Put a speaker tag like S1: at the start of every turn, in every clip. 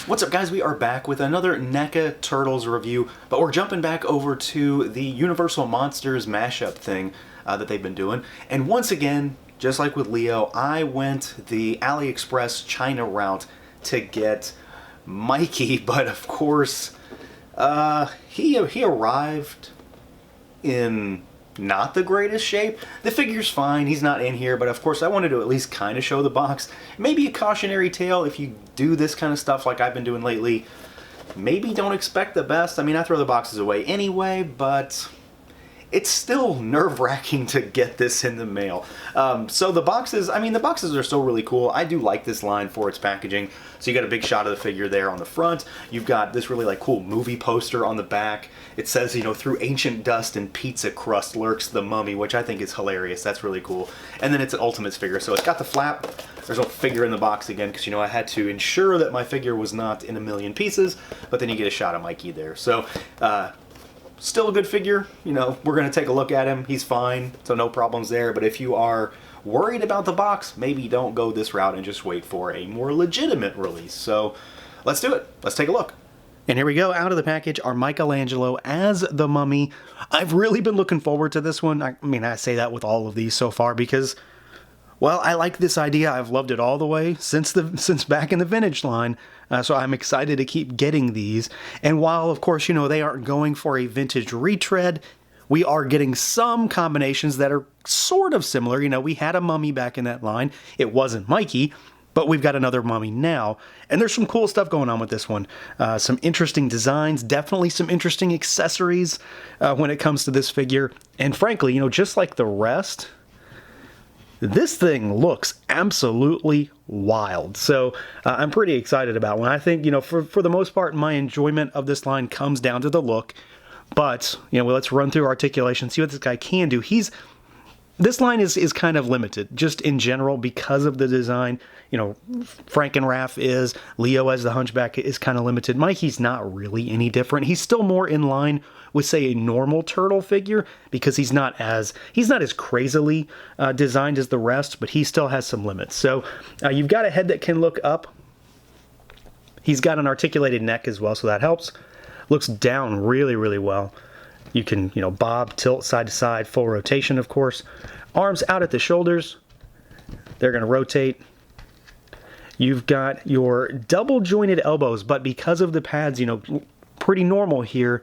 S1: What's up, guys? We are back with another NECA Turtles review, but we're jumping back over to the Universal Monsters mashup thing that they've been doing. And once again, just like with Leo, I went the AliExpress China route to get Mikey, but of course, he arrived in not the greatest shape. The figure's fine, he's not in here, but of course I wanted to at least kind of show the box. Maybe a cautionary tale if you do this kind of stuff like I've been doing lately. Maybe don't expect the best. I mean, I throw the boxes away anyway, but it's still nerve-wracking to get this in the mail. So the boxes, I mean, the boxes are still really cool. I do like this line for its packaging. So you got a big shot of the figure there on the front. You've got this really like cool movie poster on the back. It says, you know, through ancient dust and pizza crust lurks the mummy, which I think is hilarious. That's really cool. And then it's an Ultimates figure. So it's got the flap. There's no figure in the box again because, you know, I had to ensure that my figure was not in a million pieces. But then you get a shot of Mikey there. So, still a good figure. You know, we're going to take a look at him. He's fine, so no problems there. But if you are worried about the box, maybe don't go this route and just wait for a more legitimate release. So let's do it. Let's take a look. And here we go. Out of the package are Michelangelo as the Mummy. I've really been looking forward to this one. I mean, I say that with all of these so far because, well, I like this idea. I've loved it all the way since back in the vintage line. So I'm excited to keep getting these. And while, of course, you know, they aren't going for a vintage retread, we are getting some combinations that are sort of similar. You know, we had a Mummy back in that line. It wasn't Mikey, but we've got another Mummy now. And there's some cool stuff going on with this one. Some interesting designs, definitely some interesting accessories when it comes to this figure. And frankly, you know, just like the rest, this thing looks absolutely wild. So I'm pretty excited about one. I think, you know, for the most part, my enjoyment of this line comes down to the look. But, you know, let's run through articulation, see what this guy can do. This line is kind of limited, just in general, because of the design. You know, Frankenraff is, Leo as the Hunchback is kind of limited. Mikey's not really any different. He's still more in line with, say, a normal turtle figure, because he's not as crazily designed as the rest, but he still has some limits. So you've got a head that can look up. He's got an articulated neck as well, so that helps. Looks down really, really well. You can, you know, bob, tilt side to side, full rotation, of course. Arms out at the shoulders. They're going to rotate. You've got your double jointed elbows, but because of the pads, you know, pretty normal here,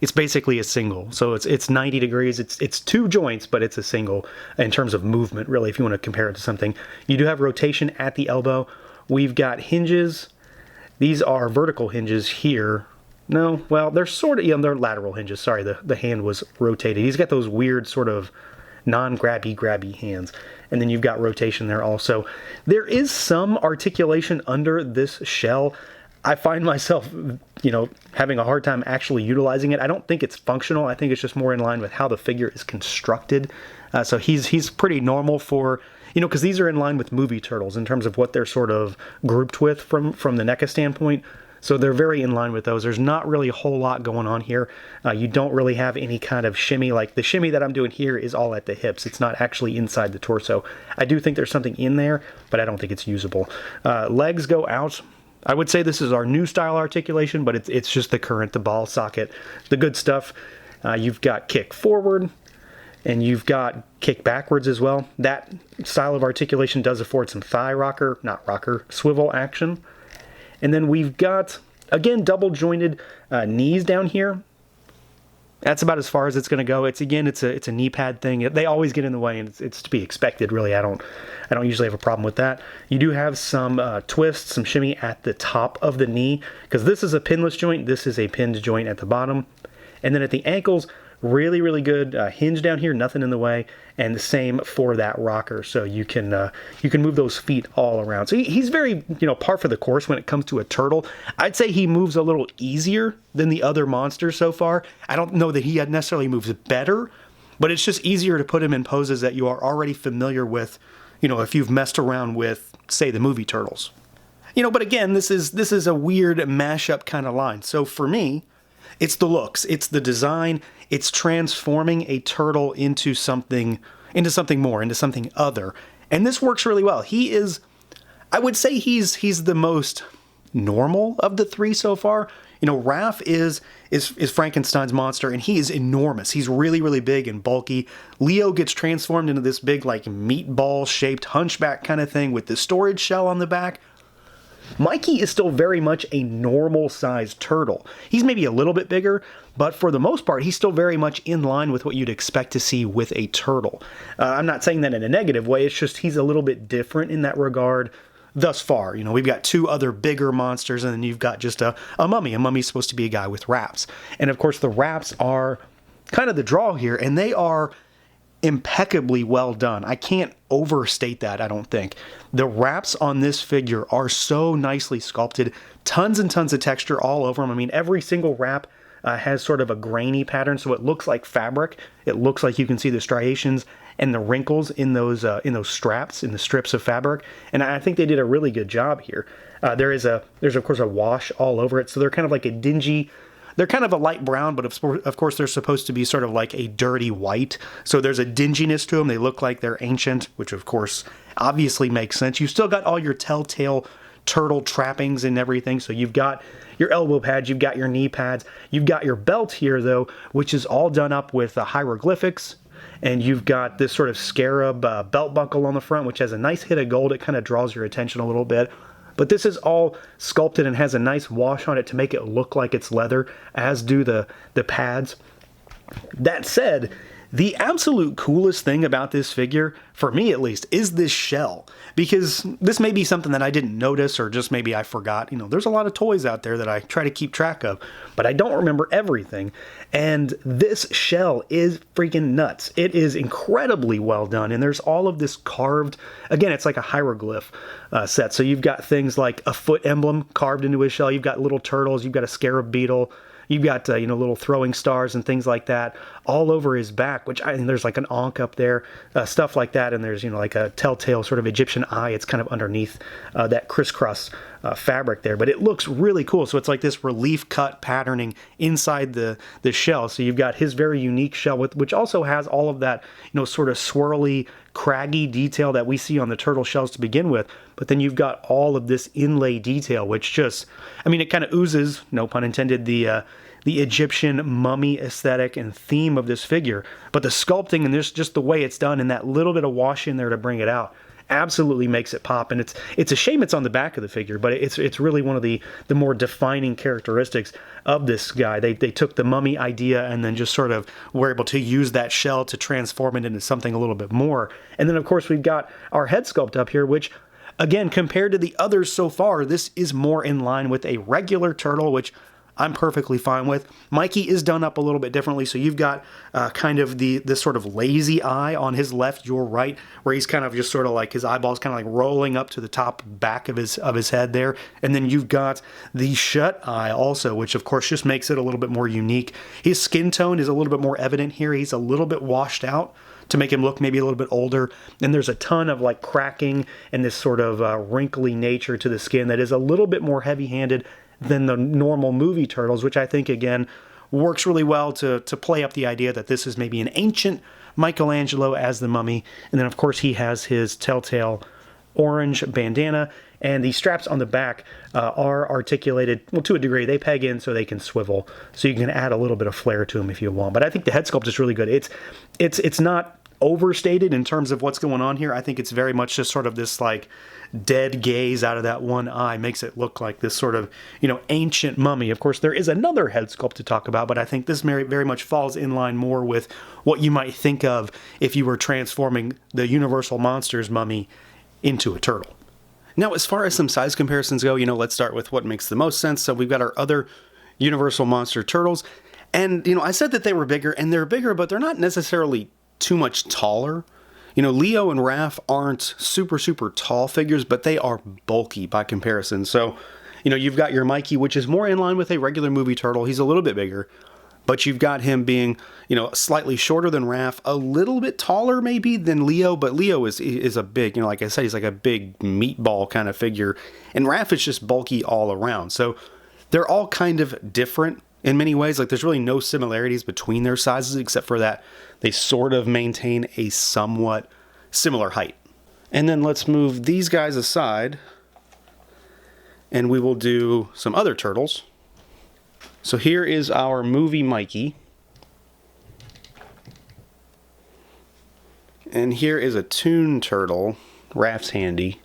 S1: it's basically a single. So it's 90 degrees. It's two joints, but it's a single in terms of movement, really, if you want to compare it to something. You do have rotation at the elbow. We've got hinges. These are vertical hinges here. No, well, they're sort of, yeah, they're lateral hinges. Sorry, the hand was rotated. He's got those weird sort of non-grabby hands. And then you've got rotation there also. There is some articulation under this shell. I find myself, you know, having a hard time actually utilizing it. I don't think it's functional. I think it's just more in line with how the figure is constructed. So he's pretty normal for, you know, because these are in line with movie turtles in terms of what they're sort of grouped with from the NECA standpoint. So they're very in line with those. There's not really a whole lot going on here. You don't really have any kind of shimmy. Like the shimmy that I'm doing here is all at the hips. It's not actually inside the torso. I do think there's something in there, but I don't think it's usable. Legs go out. I would say this is our new style articulation, but it's just the ball socket. The good stuff. You've got kick forward, and you've got kick backwards as well. That style of articulation does afford some thigh rocker, not rocker, swivel action. And then we've got, again, double jointed knees down here. That's about as far as it's going to go. It's a knee pad thing. They always get in the way, and it's to be expected, really. I don't usually have a problem with that. You do have some twists, some shimmy at the top of the knee, because this is a pinless joint. This is a pinned joint at the bottom. And then at the ankles, really, really good hinge down here, nothing in the way, and the same for that rocker. So you can move those feet all around. So he's very, you know, par for the course when it comes to a turtle. I'd say he moves a little easier than the other monsters so far. I don't know that he necessarily moves better, but it's just easier to put him in poses that you are already familiar with, you know, if you've messed around with, say, the movie turtles. You know, but again, this is a weird mashup kind of line. So for me, it's the looks, it's the design, it's transforming a turtle into something more, into something other. And this works really well. He is, I would say he's the most normal of the three so far. You know, Raph is Frankenstein's monster, and he is enormous. He's really, really big and bulky. Leo gets transformed into this big, like, meatball-shaped hunchback kind of thing with the storage shell on the back. Mikey is still very much a normal-sized turtle. He's maybe a little bit bigger, but for the most part, he's still very much in line with what you'd expect to see with a turtle. I'm not saying that in a negative way, it's just he's a little bit different in that regard thus far. You know, we've got two other bigger monsters, and then you've got just a mummy. A mummy's supposed to be a guy with wraps. And of course, the wraps are kind of the draw here, and they are impeccably well done. I can't overstate that, I don't think. The wraps on this figure are so nicely sculpted. Tons and tons of texture all over them. I mean, every single wrap has sort of a grainy pattern, so it looks like fabric. It looks like you can see the striations and the wrinkles in those straps, in the strips of fabric. And I think they did a really good job here. There's of course a wash all over it, so they're kind of like a dingy. They're kind of a light brown, but of course they're supposed to be sort of like a dirty white. So there's a dinginess to them. They look like they're ancient, which of course obviously makes sense. You still got all your telltale turtle trappings and everything. So you've got your elbow pads, you've got your knee pads, you've got your belt here though, which is all done up with hieroglyphics. And you've got this sort of scarab belt buckle on the front, which has a nice hit of gold. It kind of draws your attention a little bit. But this is all sculpted and has a nice wash on it to make it look like it's leather, as do the pads. That said, the absolute coolest thing about this figure, for me at least, is this shell. Because this may be something that I didn't notice, or just maybe I forgot. You know, there's a lot of toys out there that I try to keep track of, but I don't remember everything. And this shell is freaking nuts. It is incredibly well done, and there's all of this carved, again, it's like a hieroglyph set. So you've got things like a foot emblem carved into his shell, you've got little turtles, you've got a scarab beetle, you've got, little throwing stars and things like that all over his back, which there's like an ankh up there, stuff like that. And there's, like a telltale sort of Egyptian eye. It's kind of underneath that crisscross fabric there, but it looks really cool. So it's like this relief cut patterning inside the shell. So you've got his very unique shell, which also has all of that, sort of swirly, craggy detail that we see on the turtle shells to begin with. But then you've got all of this inlay detail, which just, it kind of oozes, no pun intended, the Egyptian mummy aesthetic and theme of this figure. But the sculpting and just the way it's done and that little bit of wash in there to bring it out absolutely makes it pop. And it's a shame it's on the back of the figure, but it's really one of the more defining characteristics of this guy. They took the mummy idea and then just sort of were able to use that shell to transform it into something a little bit more. And then of course we've got our head sculpt up here, which again, compared to the others so far, this is more in line with a regular turtle, which I'm perfectly fine with. Mikey is done up a little bit differently, so you've got kind of this sort of lazy eye on his left, your right, where he's kind of just sort of like his eyeballs kind of like rolling up to the top back of his head there, and then you've got the shut eye also, which of course just makes it a little bit more unique. His skin tone is a little bit more evident here. He's a little bit washed out to make him look maybe a little bit older, and there's a ton of like cracking and this sort of wrinkly nature to the skin that is a little bit more heavy-handed than the normal movie turtles, which I think, again, works really well to play up the idea that this is maybe an ancient Michelangelo as the mummy. And then, of course, he has his telltale orange bandana, and the straps on the back are articulated, well, to a degree. They peg in so they can swivel, so you can add a little bit of flair to them if you want. But I think the head sculpt is really good. It's not overstated in terms of what's going on here. I think it's very much just sort of this like dead gaze out of that one eye makes it look like this sort of, ancient mummy. Of course, there is another head sculpt to talk about, but I think this very much falls in line more with what you might think of if you were transforming the Universal Monsters mummy into a turtle. Now, as far as some size comparisons go, let's start with what makes the most sense. So we've got our other Universal Monster turtles, and, I said that they were bigger, and they're bigger, but they're not necessarily too much taller. Leo and Raph aren't super tall figures, but they are bulky by comparison. So, you've got your Mikey, which is more in line with a regular movie turtle. He's a little bit bigger, but you've got him being, slightly shorter than Raph, a little bit taller maybe than Leo, but Leo is a big, like I said, he's like a big meatball kind of figure, and Raph is just bulky all around. So they're all kind of different in many ways. Like, there's really no similarities between their sizes, except for that they sort of maintain a somewhat similar height. And then let's move these guys aside. and we will do some other turtles. So here is our movie Mikey. And here is a Toon Turtle. Raph's handy.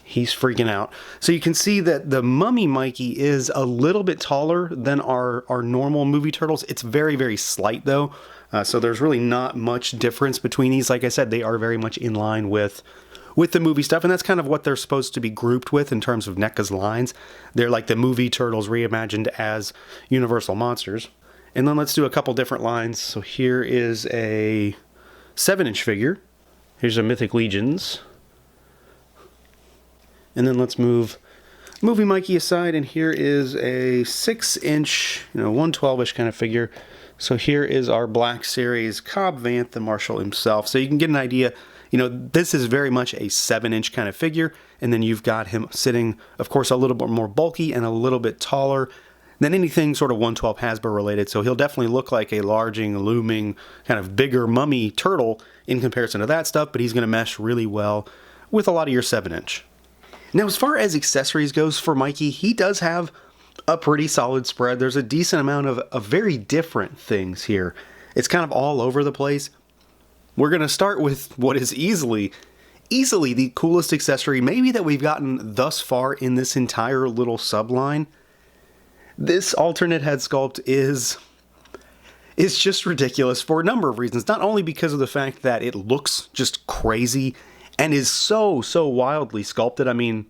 S1: He's freaking out. So you can see that the Mummy Mikey is a little bit taller than our normal movie turtles. It's very, very slight though. So there's really not much difference between these. Like I said, they are very much in line with the movie stuff. And that's kind of what they're supposed to be grouped with in terms of NECA's lines. They're like the movie turtles reimagined as Universal monsters. And then let's do a couple different lines. So here is a 7-inch figure. Here's a Mythic Legions. And then let's move Movie Mikey aside, and here is a 6-inch, 112-ish kind of figure. So here is our Black Series Cobb Vanth, the Marshal himself. So you can get an idea, this is very much a 7-inch kind of figure, and then you've got him sitting, of course, a little bit more bulky and a little bit taller than anything sort of 112 Hasbro related. So he'll definitely look like a larging, looming, kind of bigger mummy turtle in comparison to that stuff, but he's going to mesh really well with a lot of your 7-inch. Now, as far as accessories goes for Mikey, he does have a pretty solid spread. There's a decent amount of very different things here. It's kind of all over the place. We're going to start with what is easily the coolest accessory maybe that we've gotten thus far in this entire little subline. This alternate head sculpt is just ridiculous for a number of reasons. Not only because of the fact that it looks just crazy and is so wildly sculpted. I mean,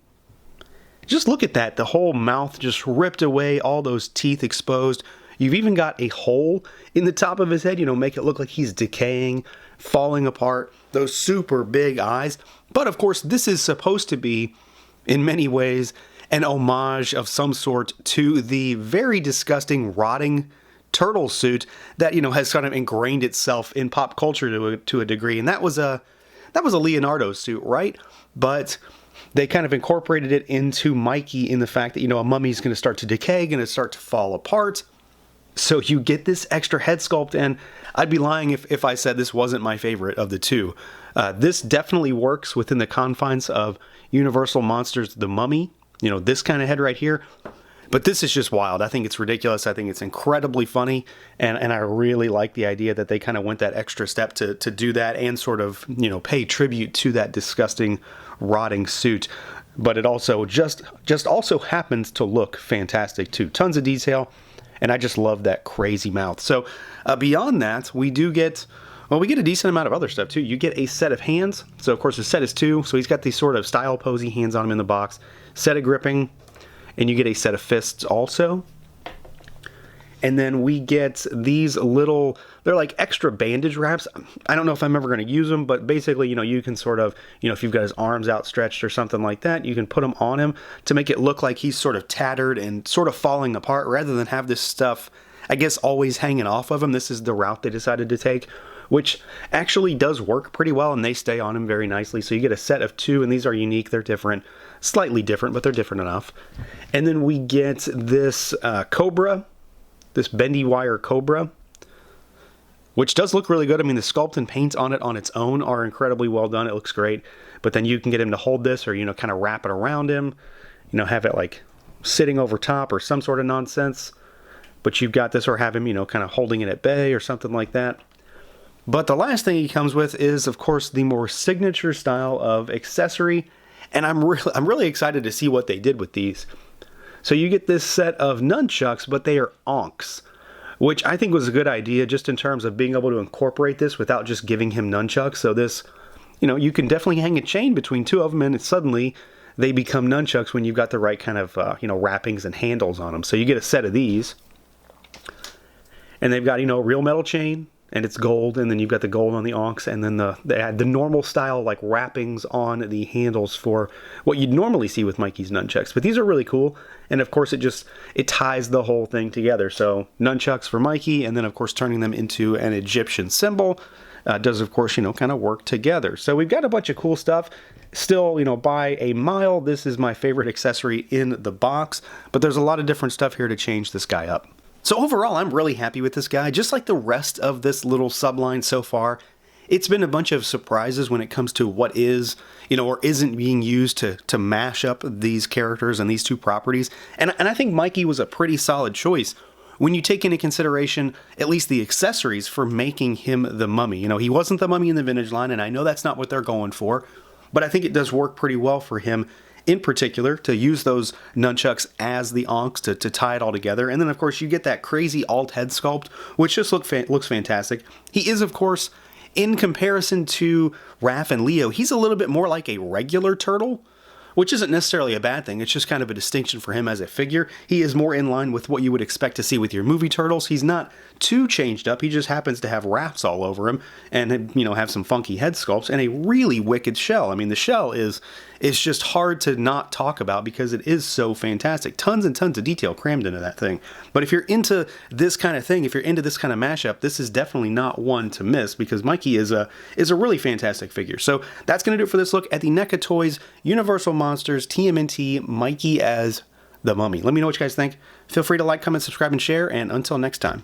S1: just look at that. The whole mouth just ripped away, all those teeth exposed. You've even got a hole in the top of his head, make it look like he's decaying, falling apart. Those super big eyes. But of course, this is supposed to be, in many ways, an homage of some sort to the very disgusting, rotting turtle suit that, has kind of ingrained itself in pop culture to a degree. And that was a Leonardo suit, right? But they kind of incorporated it into Mikey in the fact that, a mummy's going to start to decay, going to start to fall apart. So you get this extra head sculpt, and I'd be lying if I said this wasn't my favorite of the two. This definitely works within the confines of Universal Monsters The Mummy, this kind of head right here. But this is just wild. I think it's ridiculous. I think it's incredibly funny. And I really like the idea that they kind of went that extra step to do that and sort of, pay tribute to that disgusting, rotting suit. But it also just also happens to look fantastic too. Tons of detail. And I just love that crazy mouth. So beyond that, we get a decent amount of other stuff too. You get a set of hands. So of course the set is 2. So he's got these sort of style posy hands on him in the box. Set of gripping. And you get a set of fists also. And then we get these little, they're like extra bandage wraps. I don't know if I'm ever going to use them, but basically, you can sort of, if you've got his arms outstretched or something like that, you can put them on him to make it look like he's sort of tattered and sort of falling apart rather than have this stuff, I guess, always hanging off of him. This is the route they decided to take, which actually does work pretty well, and they stay on him very nicely. So you get a set of 2, and these are unique. They're different. Slightly different, but they're different enough. And then we get this Cobra, this bendy wire Cobra, which does look really good. I mean, the sculpt and paint on it on its own are incredibly well done. It looks great. But then you can get him to hold this or, kind of wrap it around him, have it like sitting over top or some sort of nonsense. But you've got this, or have him, kind of holding it at bay or something like that. But the last thing he comes with is, of course, the more signature style of accessory. And I'm really excited to see what they did with these. So you get this set of nunchucks, but they are onks, which I think was a good idea just in terms of being able to incorporate this without just giving him nunchucks. So this, you can definitely hang a chain between 2 of them, and suddenly they become nunchucks when you've got the right kind of, wrappings and handles on them. So you get a set of these, and they've got, real metal chain, and it's gold, and then you've got the gold on the onks, and then the normal style like wrappings on the handles for what you'd normally see with Mikey's nunchucks. But these are really cool, and of course it ties the whole thing together. So nunchucks for Mikey, and then of course turning them into an Egyptian symbol does of course kind of work together. So we've got a bunch of cool stuff. Still, by a mile, this is my favorite accessory in the box, but there's a lot of different stuff here to change this guy up. So overall, I'm really happy with this guy. Just like the rest of this little subline so far, it's been a bunch of surprises when it comes to what is, or isn't being used to mash up these characters and these two properties. And I think Mikey was a pretty solid choice when you take into consideration at least the accessories for making him the Mummy. He wasn't the Mummy in the Vintage line, and I know that's not what they're going for, but I think it does work pretty well for him in particular to use those nunchucks as the ankhs to tie it all together. And then, of course, you get that crazy alt head sculpt, which just looks fantastic. He is, of course, in comparison to Raph and Leo, he's a little bit more like a regular turtle, which isn't necessarily a bad thing. It's just kind of a distinction for him as a figure. He is more in line with what you would expect to see with your movie turtles. He's not too changed up. He just happens to have wraps all over him and, have some funky head sculpts and a really wicked shell. I mean, the shell is just hard to not talk about because it is so fantastic. Tons and tons of detail crammed into that thing. But if you're into this kind of thing, if you're into this kind of mashup, this is definitely not one to miss because Mikey is a really fantastic figure. So that's going to do it for this look at the NECA Toys Universal Monsters TMNT Mikey as the Mummy. Let me know what you guys think. Feel free to like, comment, subscribe, and share, and until next time.